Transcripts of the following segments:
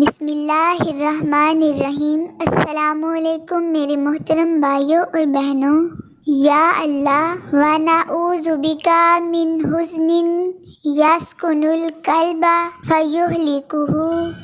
بسم اللہ الرحمن الرحیم۔ السلام علیکم میرے محترم بھائیوں اور بہنوں۔ یا اللہ ونعوذ بک من حزن یسکن القلب فیہلکہ،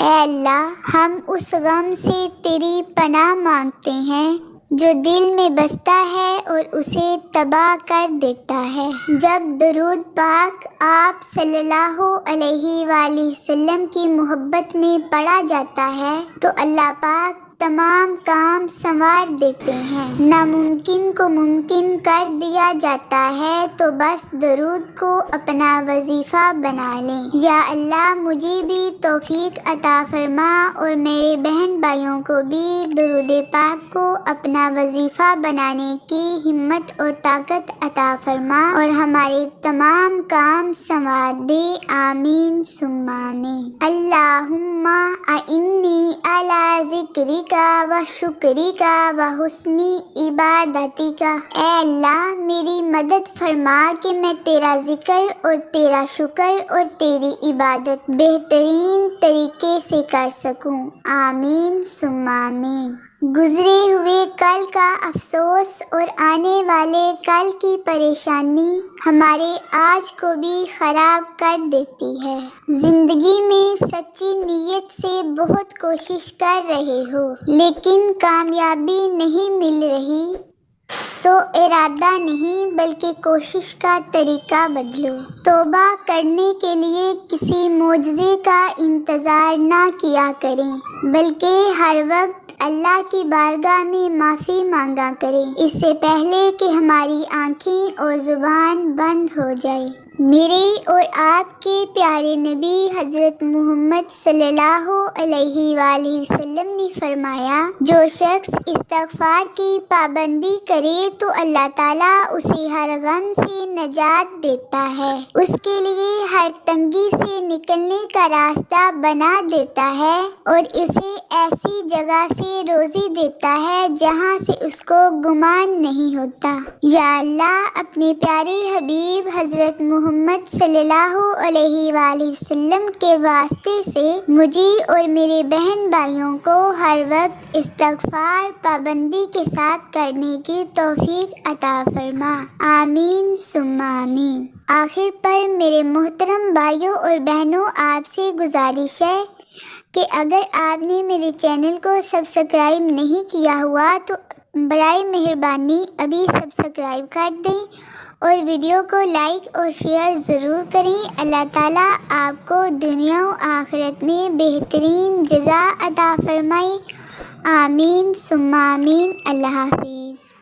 اے اللہ ہم اس غم سے تیری پناہ مانگتے ہیں جو دل میں بستا ہے اور اسے تباہ کر دیتا ہے۔ جب درود پاک آپ صلی اللہ علیہ وآلہ وسلم کی محبت میں پڑھا جاتا ہے تو اللہ پاک تمام کام سنوار دیتے ہیں۔ ناممکن کو ممکن کر دیا جاتا ہے، تو بس درود کو اپنا وظیفہ بنا لیں۔ یا اللہ مجھے بھی توفیق عطا فرما اور میرے بہن بھائیوں کو بھی درود پاک کو اپنا وظیفہ بنانے کی ہمت اور طاقت عطا فرما اور ہمارے تمام کام سنوار دے، آمین ثم آمین۔ اللہم اعنی علی ذکرک و شکرک و حسن عبادتک، اے اللہ میری مدد فرما کہ میں تیرا ذکر اور تیرا شکر اور تیری عبادت بہترین طریقے سے کر سکوں، آمین ثم آمین۔ گزرے ہوئے کل کا افسوس اور آنے والے کل کی پریشانی ہمارے آج کو بھی خراب کر دیتی ہے۔ زندگی میں سچی نیت سے بہت کوشش کر رہے ہو لیکن کامیابی نہیں مل رہی، تو ارادہ نہیں بلکہ کوشش کا طریقہ بدلو۔ توبہ کرنے کے لیے کسی معجزے کا انتظار نہ کیا کریں، بلکہ ہر وقت اللہ کی بارگاہ میں معافی مانگا کریں، اس سے پہلے کہ ہماری آنکھیں اور زبان بند ہو جائے۔ میرے اور آپ کے پیارے نبی حضرت محمد صلی اللہ علیہ وآلہ وسلم نے فرمایا، جو شخص استغفار کی پابندی کرے تو اللہ تعالیٰ اسے ہر غم سے نجات دیتا ہے، اس کے لیے ہر تنگی سے نکلنے کا راستہ بنا دیتا ہے اور اسے ایسی جگہ سے روزی دیتا ہے جہاں سے اس کو گمان نہیں ہوتا۔ یا اللہ اپنے پیارے حبیب حضرت محمد صلی اللہ علیہ وآلہ وسلم کے واسطے سے مجھے اور میرے بہن بھائیوں کو ہر وقت استغفار پابندی کے ساتھ کرنے کی توفیق عطا فرما، آمین ثم آمین۔ آخر پر میرے محترم بھائیوں اور بہنوں، آپ سے گزارش ہے کہ اگر آپ نے میرے چینل کو سبسکرائب نہیں کیا ہوا تو برائے مہربانی ابھی سبسکرائب کر دیں اور ویڈیو کو لائک اور شیئر ضرور کریں۔ اللہ تعالیٰ آپ کو دنیا و آخرت میں بہترین جزا عطا فرمائے، آمین ثم آمین۔ اللہ حافظ۔